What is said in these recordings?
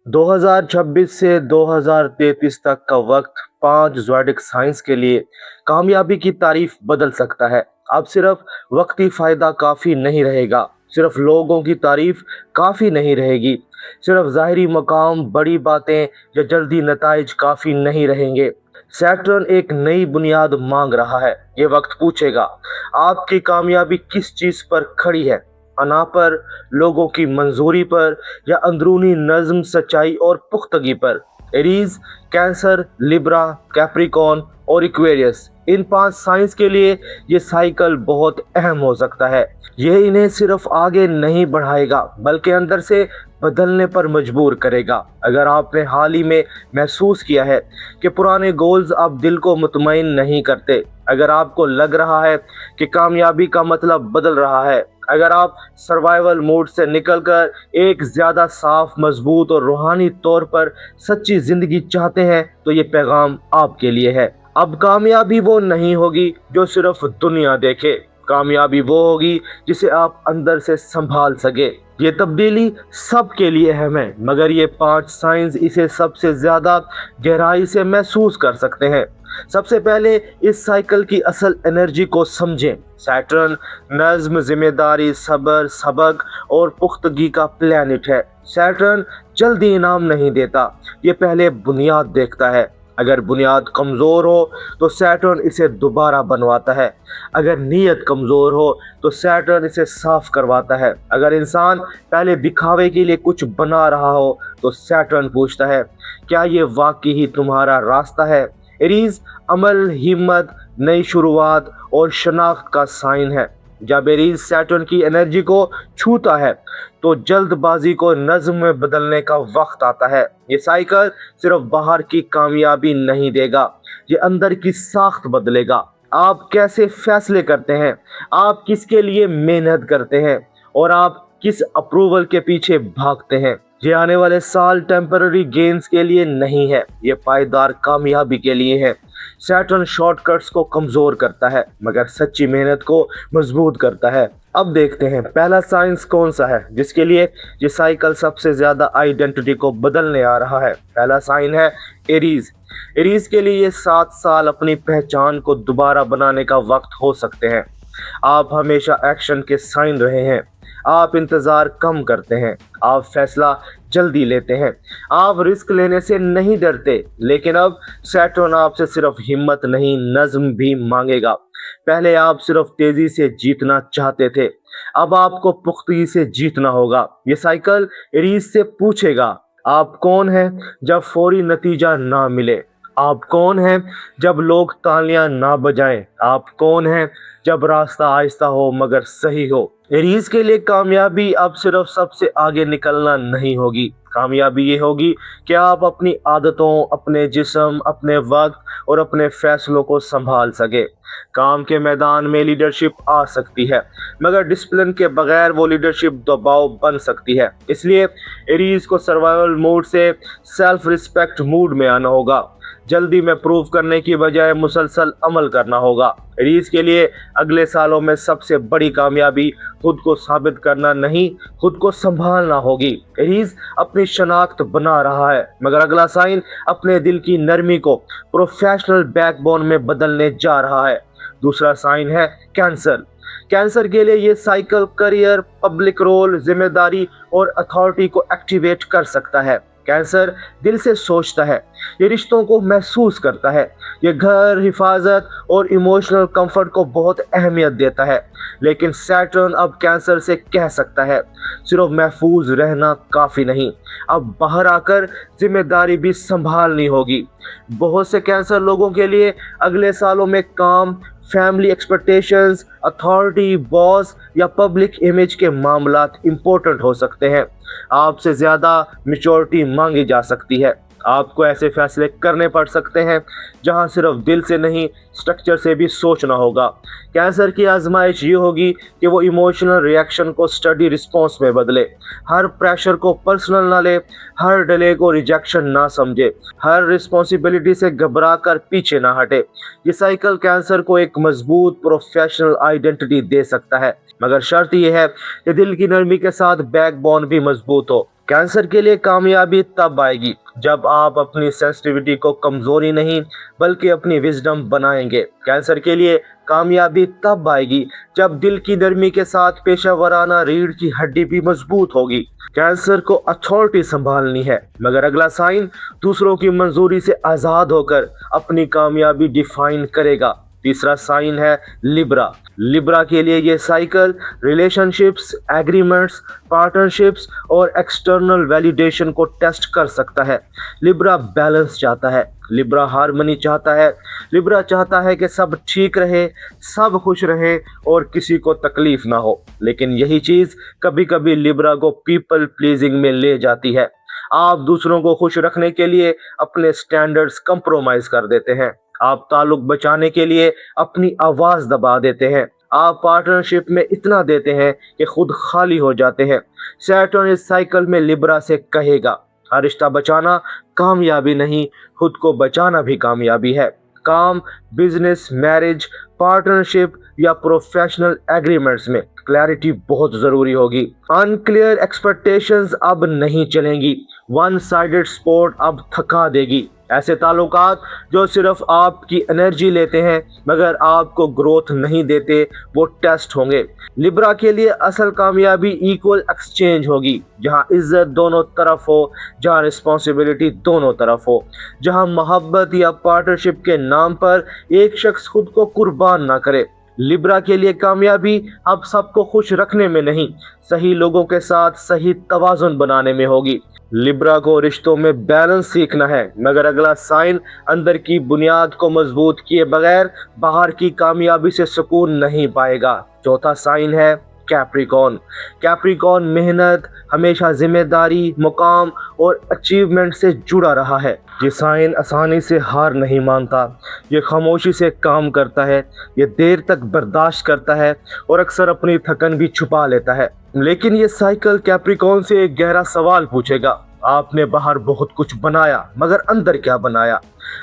2026 से 2033 तक का वक्त 5 ज़ोडिक साइंस के लिए कामयाबी की तारीफ बदल सकता है। अब सिर्फ वक्ती फायदा काफी नहीं रहेगा, सिर्फ लोगों की तारीफ काफी नहीं रहेगी, सिर्फ ज़ाहिरी मकाम, बड़ी बातें या जल्दी नताइज काफी नहीं रहेंगे। सैटर्न एक नई बुनियाद मांग रहा है। ये वक्त पूछेगा, आपकी कामयाबी किस चीज पर खड़ी है? अना पर, लोगों की मंजूरी पर, या अंदरूनी नज्म, सच्चाई और पुख्तगी पर? एरीज, कैंसर, लिब्रा, कैप्रिकॉन और इक्वेरियस, इन 5 साइंस के लिए ये साइकिल बहुत अहम हो सकता है। ये इन्हें सिर्फ आगे नहीं बढ़ाएगा बल्कि अंदर से बदलने पर मजबूर करेगा। अगर आपने हाल ही में महसूस किया है कि पुराने गोल्स अब दिल को मुतमईन नहीं करते, अगर आपको लग रहा है कि कामयाबी का मतलब बदल रहा है, अगर आप सर्वाइवल मोड से निकलकर एक ज्यादा साफ, मजबूत और रूहानी तौर पर सच्ची जिंदगी चाहते हैं, तो ये पैगाम आपके लिए है। अब कामयाबी वो नहीं होगी जो सिर्फ दुनिया देखे, कामयाबी वो होगी जिसे आप अंदर से संभाल सके। ये तब्दीली सबके लिए अहम है, मगर ये 5 साइंस इसे सबसे ज्यादा गहराई से महसूस कर सकते हैं। सबसे पहले इस साइकिल की असल एनर्जी को समझें। सैटर्न नज्म, जिम्मेदारी, सब्र, सबक और पुख्तगी का प्लैनेट है। सैटर्न जल्दी इनाम नहीं देता, ये पहले बुनियाद देखता है। अगर बुनियाद कमज़ोर हो तो सैटर्न इसे दोबारा बनवाता है। अगर नीयत कमज़ोर हो तो सैटर्न इसे साफ करवाता है। अगर इंसान पहले दिखावे के लिए कुछ बना रहा हो तो सैटर्न पूछता है, क्या ये वाकई ही तुम्हारा रास्ता है? एरीज अमल, हिम्मत, नई शुरुआत और शनाख्त का साइन है। जब एरीज सैटर्न की एनर्जी को छूता है तो जल्दबाजी को नज्म में बदलने का वक्त आता है। ये साइकिल सिर्फ बाहर की कामयाबी नहीं देगा, ये अंदर की साख्त बदलेगा। आप कैसे फैसले करते हैं, आप किसके लिए मेहनत करते हैं और आप किस अप्रूवल के पीछे भागते हैं। ये आने वाले साल टेम्पररी गेन्स के लिए नहीं है, ये पायदार कामयाबी के लिए है। सैटर्न शॉर्टकट्स को कमजोर करता है मगर सच्ची मेहनत को मजबूत करता है। अब देखते हैं पहला साइंस कौन सा है जिसके लिए ये साइकिल सबसे ज्यादा आइडेंटिटी को बदलने आ रहा है। पहला साइन है एरीज। एरीज के लिए ये 7 साल अपनी पहचान को दोबारा बनाने का वक्त हो सकते हैं। आप हमेशा एक्शन के साइन रहे हैं, आप इंतजार कम करते हैं, आप फैसला जल्दी लेते हैं, आप रिस्क लेने से नहीं डरते। लेकिन अब सैटर्न आपसे सिर्फ हिम्मत नहीं, नज्म भी मांगेगा। पहले आप सिर्फ तेजी से जीतना चाहते थे, अब आपको पुख्तगी से जीतना होगा। ये साइकिल एरीज से पूछेगा, आप कौन हैं जब फौरी नतीजा ना मिले? आप कौन हैं जब लोग तालियां ना बजाएं? आप कौन हैं जब रास्ता आहिस्ता हो मगर सही हो? एरीज के लिए कामयाबी अब सिर्फ सबसे आगे निकलना नहीं होगी, कामयाबी ये होगी कि आप अपनी आदतों, अपने जिस्म, अपने वक्त और अपने फैसलों को संभाल सके। काम के मैदान में लीडरशिप आ सकती है मगर डिसिप्लिन के बगैर वो लीडरशिप दबाव बन सकती है। इसलिए एरीज को सर्वाइवल मूड से सेल्फ रिस्पेक्ट मूड में आना होगा। जल्दी में प्रूव करने की बजाय मुसलसल अमल करना होगा। एरीज के लिए अगले सालों में सबसे बड़ी कामयाबी खुद को साबित करना नहीं, खुद को संभालना होगी। एरीज अपनी शनाख्त बना रहा है मगर अगला साइन अपने दिल की नरमी को प्रोफेशनल बैकबोन में बदलने जा रहा है। दूसरा साइन है कैंसर। कैंसर के लिए ये साइकिल करियर, पब्लिक रोल, जिम्मेदारी और अथॉरिटी को एक्टिवेट कर सकता है। कैंसर दिल से सोचता है, ये रिश्तों को महसूस करता है, ये घर, हिफाजत और इमोशनल कंफर्ट को बहुत अहमियत देता है। लेकिन सैटर्न अब कैंसर से कह सकता है, सिर्फ महफूज रहना काफ़ी नहीं, अब बाहर आकर जिम्मेदारी भी संभालनी होगी। बहुत से कैंसर लोगों के लिए अगले सालों में काम, फैमिली एक्सपेक्टेशंस, अथॉरिटी, बॉस या पब्लिक इमेज के मामलात इंपॉर्टेंट हो सकते हैं। आपसे ज़्यादा मैच्योरिटी मांगी जा सकती है। आपको ऐसे फैसले करने पड़ सकते हैं जहां सिर्फ दिल से नहीं, स्ट्रक्चर से भी सोचना होगा। कैंसर की आजमाइश ये होगी कि वो इमोशनल रिएक्शन को स्टडी रिस्पॉन्स में बदले, हर प्रेशर को पर्सनल ना ले, हर डिले को रिजेक्शन ना समझे, हर रिस्पॉन्सिबिलिटी से घबरा कर पीछे ना हटे। ये साइकिल कैंसर को एक मजबूत प्रोफेशनल आइडेंटिटी दे सकता है मगर शर्त यह है कि दिल की नरमी के साथ बैकबोन भी मजबूत हो। कैंसर के लिए कामयाबी तब आएगी जब आप अपनी सेंसिटिविटी को कमजोरी नहीं बल्कि अपनी विजडम बनाएंगे। कैंसर के लिए कामयाबी तब आएगी जब दिल की नरमी के साथ पेशेवराना रीढ़ की हड्डी भी मजबूत होगी। कैंसर को अथॉरिटी संभालनी है, मगर अगला साइन दूसरों की मंजूरी से आजाद होकर अपनी कामयाबी डिफाइन करेगा। तीसरा साइन है लिब्रा। लिब्रा के लिए ये साइकिल रिलेशनशिप्स, एग्रीमेंट्स, पार्टनरशिप्स और एक्सटर्नल वैलिडेशन को टेस्ट कर सकता है। लिब्रा बैलेंस चाहता है, लिब्रा हार्मनी चाहता है, लिब्रा चाहता है कि सब ठीक रहे, सब खुश रहे और किसी को तकलीफ ना हो। लेकिन यही चीज़ कभी कभी लिब्रा को पीपल प्लीजिंग में ले जाती है। आप दूसरों को खुश रखने के लिए अपने स्टैंडर्ड्स कंप्रोमाइज कर देते हैं। आप ताल्लुक बचाने के लिए अपनी आवाज दबा देते हैं। आप पार्टनरशिप में इतना देते हैं कि खुद खाली हो जाते हैं। सैटर्न इस साइकिल में लिब्रा से कहेगा, हर रिश्ता बचाना कामयाबी नहीं, खुद को बचाना भी कामयाबी है। काम, बिजनेस, मैरिज, पार्टनरशिप या प्रोफेशनल एग्रीमेंट्स में क्लैरिटी बहुत जरूरी होगी। अनक्लियर एक्सपेक्टेशंस अब नहीं चलेंगी। वन साइडेड स्पोर्ट अब थका देगी। ऐसे ताल्लुकात जो सिर्फ आपकी एनर्जी लेते हैं मगर आपको ग्रोथ नहीं देते, वो टेस्ट होंगे। लिब्रा के लिए असल कामयाबी इक्वल एक्सचेंज होगी, जहां इज्जत दोनों तरफ हो, जहां रिस्पॉन्सिबिलिटी दोनों तरफ हो, जहां मोहब्बत या पार्टनरशिप के नाम पर एक शख्स खुद को कुर्बान ना करे। लिब्रा के लिए कामयाबी अब सबको खुश रखने में नहीं, सही लोगों के साथ सही तवाज़ुन बनाने में होगी। लिब्रा को रिश्तों में बैलेंस सीखना है, मगर अगला साइन अंदर की बुनियाद को मजबूत किए बगैर बाहर की कामयाबी से सुकून नहीं पाएगा। चौथा साइन है कैप्रिकॉर्न। कैप्रिकॉर्न मेहनत, हमेशा जिम्मेदारी, मुकाम और अचीवमेंट से जुड़ा रहा है। ये साइन आसानी से हार नहीं मानता, ये खामोशी से काम करता है, ये देर तक बर्दाश्त करता है और अक्सर अपनी थकन भी छुपा लेता है। लेकिन ये साइकिल कैप्रिकॉर्न से एक गहरा सवाल पूछेगा, आपने बाहर बहुत कुछ बनाया मगर अंदर क्या बनाया?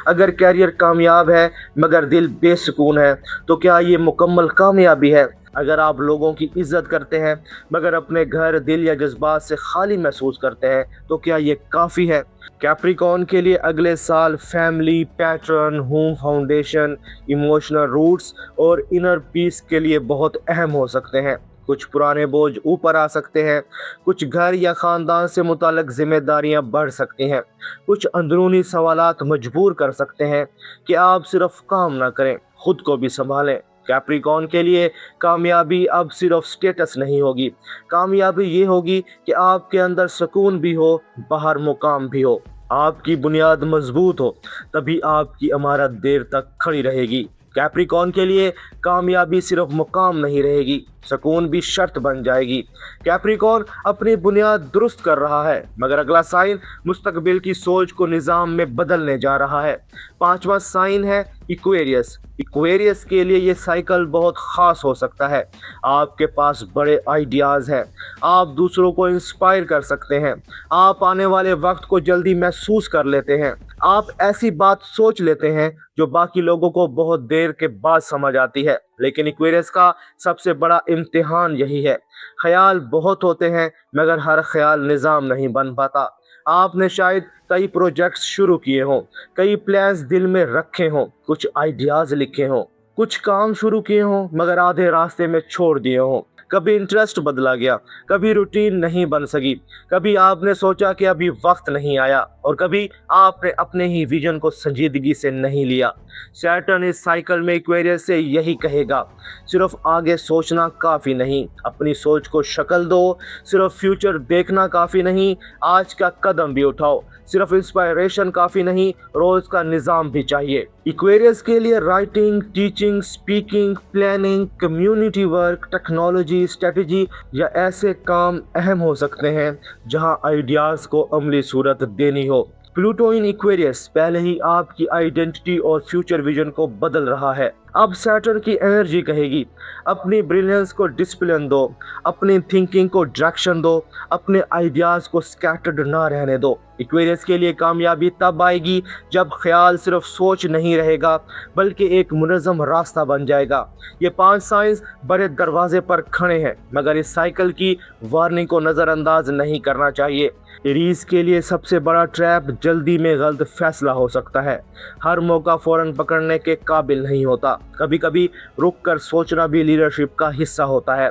अगर कैरियर कामयाब है मगर दिल बेसुकून है तो क्या ये मुकम्मल कामयाबी है? अगर आप लोगों की इज्जत करते हैं मगर अपने घर, दिल या जज्बात से खाली महसूस करते हैं तो क्या ये काफ़ी है? कैप्रिकॉर्न के लिए अगले साल family, pattern, home foundation, emotional roots और इनर पीस के लिए बहुत अहम हो सकते हैं। कुछ पुराने बोझ ऊपर आ सकते हैं, कुछ घर या ख़ानदान से मुताल्लिक़ जिम्मेदारियां बढ़ सकती हैं, कुछ अंदरूनी सवालात मजबूर कर सकते हैं कि आप सिर्फ काम ना करें, खुद को भी संभालें। कैप्रिकॉर्न के लिए कामयाबी अब सिर्फ स्टेटस नहीं होगी, कामयाबी ये होगी कि आपके अंदर सुकून भी हो, बाहर मुकाम भी हो। आपकी बुनियाद मजबूत हो, तभी आपकी इमारत देर तक खड़ी रहेगी। कैप्रिकॉर्न के लिए कामयाबी सिर्फ मुकाम नहीं रहेगी, सुकून भी शर्त बन जाएगी। कैप्रिकॉर्न अपनी बुनियाद दुरुस्त कर रहा है, मगर अगला साइन मुस्तकबिल की सोच को निज़ाम में बदलने जा रहा है। पांचवा साइन है इक्वेरियस। इक्वेरियस के लिए ये साइकिल बहुत ख़ास हो सकता है। आपके पास बड़े आइडियाज़ हैं, आप दूसरों को इंस्पायर कर सकते हैं, आप आने वाले वक्त को जल्दी महसूस कर लेते हैं, आप ऐसी बात सोच लेते हैं जो बाकी लोगों को बहुत देर के बाद समझ आती है। लेकिन इक्वेरियस का सबसे बड़ा इम्तिहान यही है, ख्याल बहुत होते हैं मगर हर ख्याल निज़ाम नहीं बन पाता। आपने शायद कई प्रोजेक्ट्स शुरू किए हों, कई प्लान्स दिल में रखे हों, कुछ आइडियाज़ लिखे हों, कुछ काम शुरू किए हों मगर आधे रास्ते में छोड़ दिए हों। कभी इंटरेस्ट बदला गया, कभी रूटीन नहीं बन सकी, कभी आपने सोचा कि अभी वक्त नहीं आया और कभी आपने अपने ही विजन को संजीदगी से नहीं लिया। सैटर्न इस साइकिल में इक्वेरियस से यही कहेगा, सिर्फ आगे सोचना काफ़ी नहीं, अपनी सोच को शक्ल दो, सिर्फ फ्यूचर देखना काफ़ी नहीं, आज का कदम भी उठाओ, सिर्फ इंस्पायरेशन काफ़ी नहीं, रोज़ का निज़ाम भी चाहिए। इक्वेरियस के लिए writing, teaching, speaking, planning, community work, technology, strategy या ऐसे काम अहम हो सकते हैं जहां आइडियाज़ को अमली सूरत देनी हो। प्लूटो इन इक्वेरियस पहले ही आपकी आइडेंटिटी और फ्यूचर विजन को बदल रहा है। अब सैटर्न की एनर्जी कहेगी, अपनी ब्रिलियंस को डिसिप्लिन दो, अपनी थिंकिंग को डायरेक्शन दो, अपने आइडियाज़ को स्कैटर्ड ना रहने दो। इक्वेरियस के लिए कामयाबी तब आएगी जब ख्याल सिर्फ सोच नहीं रहेगा बल्कि एक मुनज़्ज़म रास्ता बन जाएगा। ये 5 साइंस बड़े दरवाजे पर खड़े हैं मगर इस साइकिल की वार्निंग को नज़रअंदाज नहीं करना चाहिए। एरीज के लिए सबसे बड़ा ट्रैप जल्दी में गलत फैसला हो सकता है। हर मौका फौरन पकड़ने के काबिल नहीं होता। कभी कभी रुक कर सोचना भी लीडरशिप का हिस्सा होता है।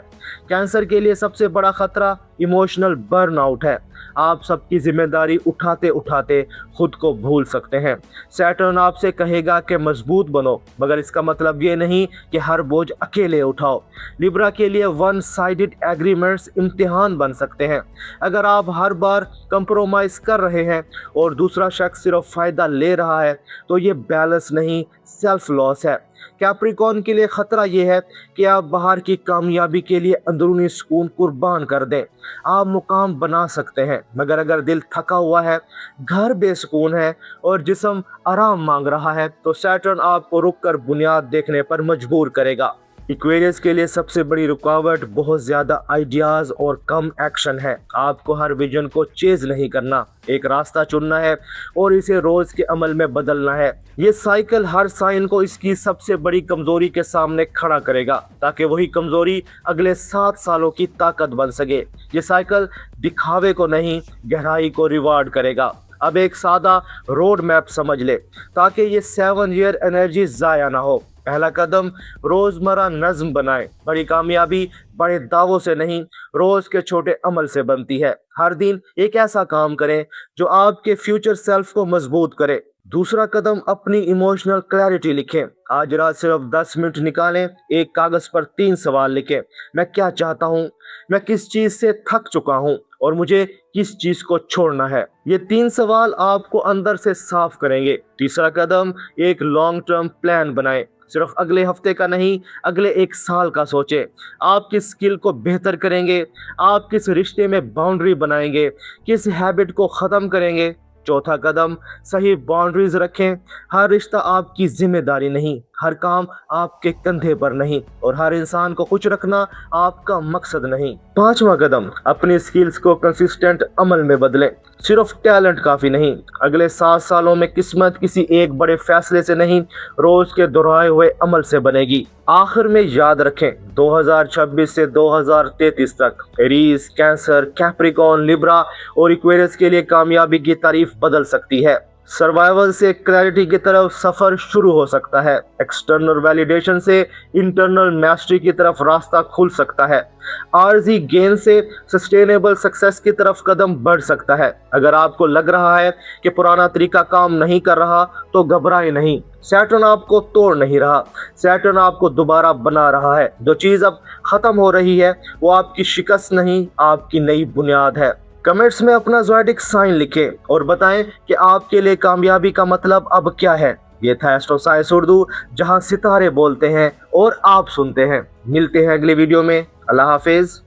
कैंसर के लिए सबसे बड़ा खतरा इमोशनल बर्नआउट है। आप सबकी जिम्मेदारी उठाते उठाते खुद को भूल सकते हैं। सैटर्न आपसे कहेगा कि मजबूत बनो, मगर इसका मतलब ये नहीं कि हर बोझ अकेले उठाओ। लिब्रा के लिए वन साइडेड एग्रीमेंट्स इम्तिहान बन सकते हैं। अगर आप हर बार कंप्रोमाइज कर रहे हैं और दूसरा शख्स सिर्फ फायदा ले रहा है, तो ये बैलेंस नहीं, सेल्फ लॉस है। कैप्रिकॉर्न के लिए खतरा यह है कि आप बाहर की कामयाबी के लिए अंदरूनी सुकून कुर्बान कर दें। आप मुकाम बना सकते हैं, मगर अगर दिल थका हुआ है, घर बेसुकून है और जिस्म आराम मांग रहा है, तो सैटर्न आपको रुक कर बुनियाद देखने पर मजबूर करेगा। इक्वेरियस के लिए सबसे बड़ी रुकावट बहुत ज़्यादा आइडियाज़ और कम एक्शन है। आपको हर विजन को चेज नहीं करना, एक रास्ता चुनना है और इसे रोज़ के अमल में बदलना है। ये साइकिल हर साइन को इसकी सबसे बड़ी कमज़ोरी के सामने खड़ा करेगा, ताकि वही कमज़ोरी अगले 7 सालों की ताकत बन सके। ये साइकिल दिखावे को नहीं, गहराई को रिवार्ड करेगा। अब एक सादा रोड मैप समझ ले, ताकि ये 7 ईयर एनर्जी ज़ाया ना हो। पहला कदम, रोजमर्रा नज्म बनाएं। बड़ी कामयाबी बड़े दावों से नहीं, रोज के छोटे अमल से बनती है। हर दिन एक ऐसा काम करें जो आपके फ्यूचर सेल्फ को मजबूत करे। दूसरा कदम, अपनी इमोशनल क्लैरिटी लिखें। आज रात सिर्फ 10 मिनट निकालें, एक कागज पर 3 सवाल लिखें। मैं क्या चाहता हूँ, मैं किस चीज से थक चुका हूँ और मुझे किस चीज को छोड़ना है। ये 3 सवाल आपको अंदर से साफ करेंगे। तीसरा कदम, एक लॉन्ग टर्म प्लान बनाएं। सिर्फ अगले हफ्ते का नहीं, अगले 1 साल का सोचें। आप किस स्किल को बेहतर करेंगे, आप किस रिश्ते में बाउंड्री बनाएंगे, किस हैबिट को ख़त्म करेंगे। चौथा कदम, सही बाउंड्रीज रखें। हर रिश्ता आपकी जिम्मेदारी नहीं, हर काम आपके कंधे पर नहीं, और हर इंसान को खुश रखना आपका मकसद नहीं। पांचवा कदम, अपनी स्किल्स को कंसिस्टेंट अमल में बदलें। सिर्फ टैलेंट काफी नहीं, अगले 7 सालों में किस्मत किसी एक बड़े फैसले से नहीं, रोज के दोहराए हुए अमल से बनेगी। आखिर में याद रखें, 2026 से 2033 तक एरीज, कैंसर, कैप्रिकॉर्न, लिब्रा और एक्वेरियस के लिए कामयाबी की तारीफ बदल सकती है। सर्वाइवल से क्लैरिटी की तरफ सफर शुरू हो सकता है। एक्सटर्नल वैलिडेशन से इंटरनल मैस्ट्री की तरफ रास्ता खुल सकता है। आर्जी गेन से सस्टेनेबल सक्सेस की तरफ कदम बढ़ सकता है। अगर आपको लग रहा है कि पुराना तरीका काम नहीं कर रहा, तो घबराए नहीं। सैटर्न आपको तोड़ नहीं रहा, सैटर्न आपको दोबारा बना रहा है। जो चीज अब खत्म हो रही है, वो आपकी शिकस्त नहीं, आपकी नई बुनियाद है। कमेंट्स में अपना ज़ोडिक साइन लिखें और बताएं कि आपके लिए कामयाबी का मतलब अब क्या है। ये था एस्ट्रो साइंस उर्दू, जहां सितारे बोलते हैं और आप सुनते हैं। मिलते हैं अगले वीडियो में। अल्लाह हाफिज।